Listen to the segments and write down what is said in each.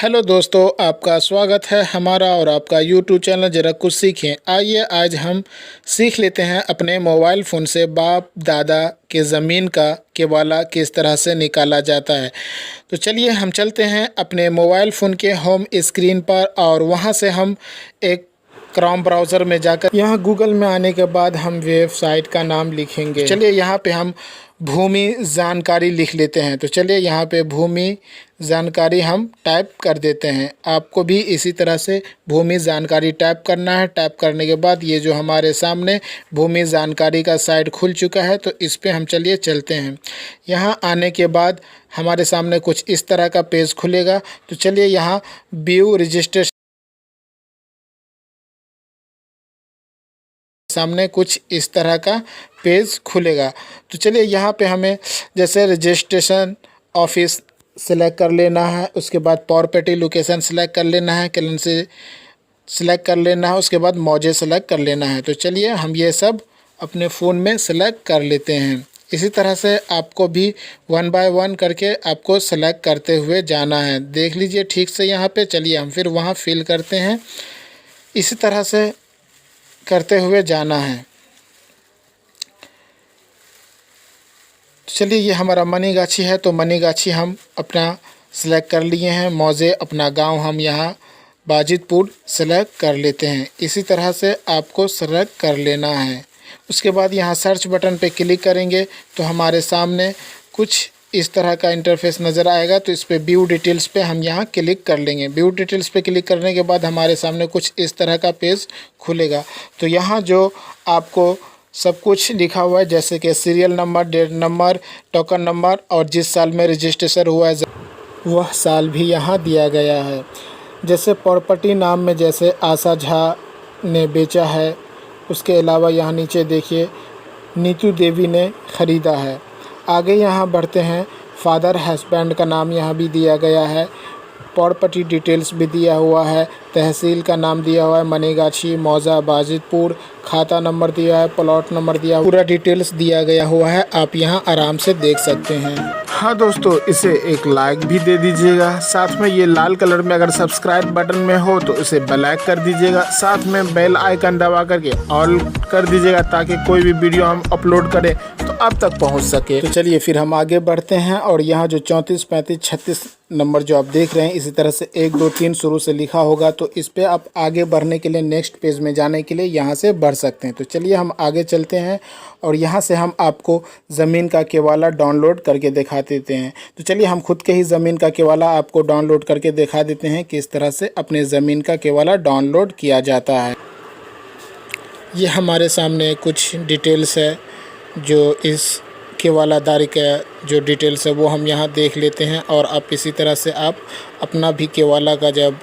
Hello दोस्तों, आपका स्वागत है हमारा और आपका यूट्यूब चैनल ज़रा कुछ सीखें। आइए आज हम सीख लेते हैं अपने मोबाइल फ़ोन से बाप दादा के ज़मीन का केवाला किस तरह से निकाला जाता है। तो चलिए हम चलते हैं अपने मोबाइल फ़ोन के होम स्क्रीन पर और वहां से हम एक क्रोम ब्राउज़र में जाकर यहाँ गूगल में आने के बाद हम वेबसाइट का नाम लिखेंगे। चलिए यहाँ पे हम भूमि जानकारी लिख लेते हैं। तो चलिए यहाँ पे भूमि जानकारी हम टाइप कर देते हैं। आपको भी इसी तरह से भूमि जानकारी टाइप करना है। टाइप करने के बाद ये जो हमारे सामने भूमि जानकारी का साइट खुल चुका है, तो इस पे हम चलिए चलते हैं। यहाँ आने के बाद हमारे सामने कुछ इस तरह का पेज खुलेगा। तो चलिए यहाँ व्यू रजिस्ट्रेशन सामने कुछ इस तरह का पेज खुलेगा। तो चलिए यहाँ पे हमें जैसे रजिस्ट्रेशन ऑफिस सेलेक्ट कर लेना है, उसके बाद प्रॉपर्टी लोकेशन सेलेक्ट कर लेना है, करेंसी सेलेक्ट कर लेना है, उसके बाद मौजे सेलेक्ट कर लेना है। तो चलिए हम ये सब अपने फ़ोन में सेलेक्ट कर लेते हैं। इसी तरह से आपको भी 1 बाय 1 करके आपको सेलेक्ट करते हुए जाना है। देख लीजिए ठीक से यहाँ पे। चलिए हम फिर वहाँ फिल करते हैं। इसी तरह से करते हुए जाना है। चलिए ये हमारा मनीगाछी है, तो मनीगाछी हम अपना सेलेक्ट कर लिए हैं। मौजे अपना गांव हम यहाँ बाजितपुर सेलेक्ट कर लेते हैं। इसी तरह से आपको सेलेक्ट कर लेना है। उसके बाद यहाँ सर्च बटन पे क्लिक करेंगे तो हमारे सामने कुछ इस तरह का इंटरफेस नज़र आएगा। तो इस पे व्यू डिटेल्स पे हम यहाँ क्लिक कर लेंगे। व्यू डिटेल्स पे क्लिक करने के बाद हमारे सामने कुछ इस तरह का पेज खुलेगा। तो यहाँ जो आपको सब कुछ लिखा हुआ है, जैसे कि serial number, date number, token number और जिस साल में रजिस्ट्रेशन हुआ है वह साल भी यहाँ दिया गया है। जैसे प्रॉपर्टी नाम में जैसे आशा झा ने बेचा है, उसके अलावा यहाँ नीचे देखिए नीतू देवी ने ख़रीदा है। आगे यहाँ बढ़ते हैं, फादर हस्बैंड का नाम यहाँ भी दिया गया है, प्रॉपर्टी डिटेल्स भी दिया हुआ है, तहसील का नाम दिया हुआ है मनीगाछी, मौजा बाजितपुर, खाता नंबर दिया है, प्लॉट नंबर दिया, पूरा डिटेल्स दिया गया हुआ है। आप यहाँ आराम से देख सकते हैं। हाँ दोस्तों, इसे एक लाइक भी दे दीजिएगा। साथ में ये लाल कलर में अगर सब्सक्राइब बटन में हो तो इसे ब्लैक कर दीजिएगा। साथ में बेल आइकन दबा करके ऑल कर दीजिएगा ताकि कोई भी वीडियो हम अपलोड करें तो आप तक पहुंच सके। तो चलिए फिर हम आगे बढ़ते हैं और यहाँ जो 34, 35, 36 नंबर जो आप देख रहे हैं, इसी तरह से 1, 2, 3 शुरू से लिखा होगा। तो इस पे आप आगे बढ़ने के लिए, नेक्स्ट पेज में जाने के लिए यहाँ से बढ़ सकते हैं। तो चलिए हम आगे चलते हैं और यहाँ से हम आपको ज़मीन का केवाला डाउनलोड करके दिखा देते हैं। तो चलिए हम खुद के ही ज़मीन का केवाला आपको डाउनलोड करके दिखा देते हैं किस तरह से अपने ज़मीन का केवाला डाउनलोड किया जाता है। ये हमारे सामने कुछ डिटेल्स है, जो इस केवालादारी का जो डिटेल्स है वो हम यहाँ देख लेते हैं। और आप इसी तरह से आप अपना भी केवाला का जब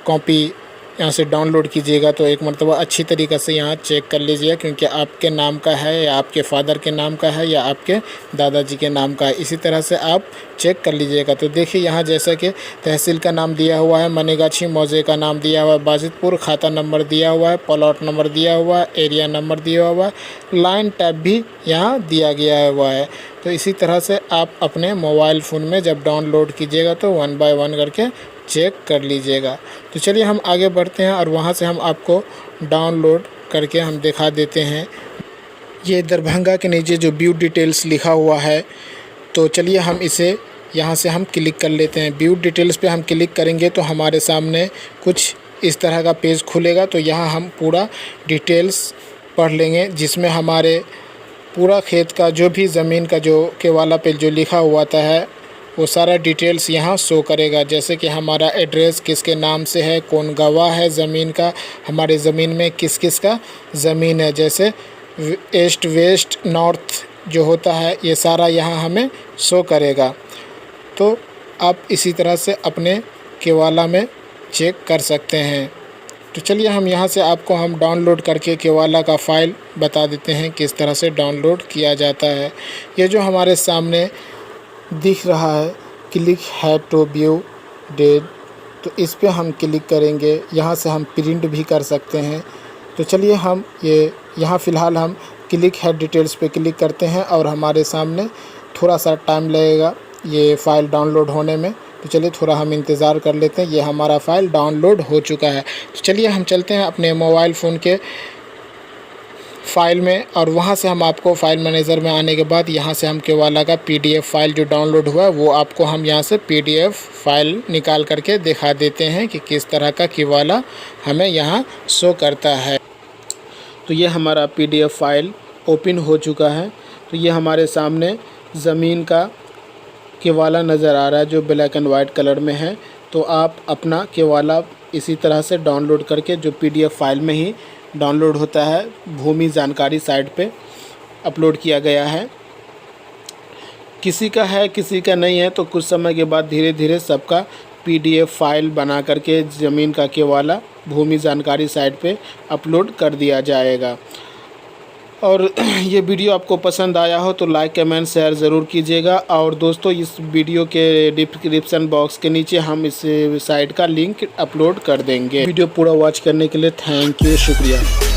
कॉपी यहाँ से डाउनलोड कीजिएगा तो एक मरतबा अच्छी तरीक़े से यहाँ चेक कर लीजिएगा, क्योंकि आपके नाम का है या आपके फादर के नाम का है या आपके दादाजी के नाम का है। इसी तरह से आप चेक कर लीजिएगा। तो देखिए यहाँ जैसा कि तहसील का नाम दिया हुआ है मनीगाछी, मौजे का नाम दिया हुआ है बाजितपुर, खाता नंबर दिया हुआ है, प्लॉट नंबर दिया हुआ है, एरिया नंबर दिया हुआ है, लाइन टैब भी यहाँ दिया गया हुआ है। तो इसी तरह से आप अपने मोबाइल फ़ोन में जब डाउनलोड कीजिएगा तो 1 बाय 1 करके चेक कर लीजिएगा। तो चलिए हम आगे बढ़ते हैं और वहाँ से हम आपको डाउनलोड करके हम दिखा देते हैं। ये दरभंगा के नीचे जो व्यू डिटेल्स लिखा हुआ है, तो चलिए हम इसे यहाँ से हम क्लिक कर लेते हैं। व्यू डिटेल्स पे हम क्लिक करेंगे तो हमारे सामने कुछ इस तरह का पेज खुलेगा। तो यहाँ हम पूरा डिटेल्स पढ़ लेंगे, जिसमें हमारे पूरा खेत का जो भी ज़मीन का जो केवाला पे जो लिखा हुआ है वो सारा डिटेल्स यहाँ शो करेगा। जैसे कि हमारा एड्रेस किसके नाम से है, कौन गवाह है ज़मीन का, हमारे ज़मीन में किस किस का ज़मीन है, जैसे ईस्ट वेस्ट नॉर्थ जो होता है, ये सारा यहाँ हमें शो करेगा। तो आप इसी तरह से अपने केवाला में चेक कर सकते हैं। तो चलिए हम यहाँ से आपको हम डाउनलोड करके केवाला का फ़ाइल बता देते हैं किस तरह से डाउनलोड किया जाता है। ये जो हमारे सामने दिख रहा है क्लिक है टू व्यू डेट, तो इस पे हम क्लिक करेंगे। यहाँ से हम प्रिंट भी कर सकते हैं। तो चलिए हम ये यहाँ फ़िलहाल हम क्लिक है डिटेल्स पे क्लिक करते हैं और हमारे सामने थोड़ा सा टाइम लगेगा ये फ़ाइल डाउनलोड होने में। तो चलिए थोड़ा हम इंतज़ार कर लेते हैं। ये हमारा फ़ाइल डाउनलोड हो चुका है। तो चलिए हम चलते हैं अपने मोबाइल फ़ोन के फ़ाइल में और वहाँ से हम आपको फ़ाइल मैनेजर में आने के बाद यहाँ से हम केवाला का PDF फ़ाइल जो डाउनलोड हुआ है वो आपको हम यहाँ से PDF फ़ाइल निकाल करके दिखा देते हैं कि किस तरह का केवाला हमें यहाँ शो करता है। तो ये हमारा PDF फ़ाइल ओपन हो चुका है। तो ये हमारे सामने ज़मीन का केवाला नज़र आ रहा है जो ब्लैक एंड वाइट कलर में है। तो आप अपना केवाला इसी तरह से डाउनलोड करके जो PDF फ़ाइल में ही डाउनलोड होता है, भूमि जानकारी साइट पे अपलोड किया गया है। किसी का है किसी का नहीं है, तो कुछ समय के बाद धीरे धीरे सबका PDF फ़ाइल बना करके ज़मीन का केवाला भूमि जानकारी साइट पे अपलोड कर दिया जाएगा। और ये वीडियो आपको पसंद आया हो तो लाइक कमेंट शेयर ज़रूर कीजिएगा। और दोस्तों इस वीडियो के डिस्क्रिप्शन बॉक्स के नीचे हम इस साइट का लिंक अपलोड कर देंगे। वीडियो पूरा वॉच करने के लिए थैंक यू, शुक्रिया।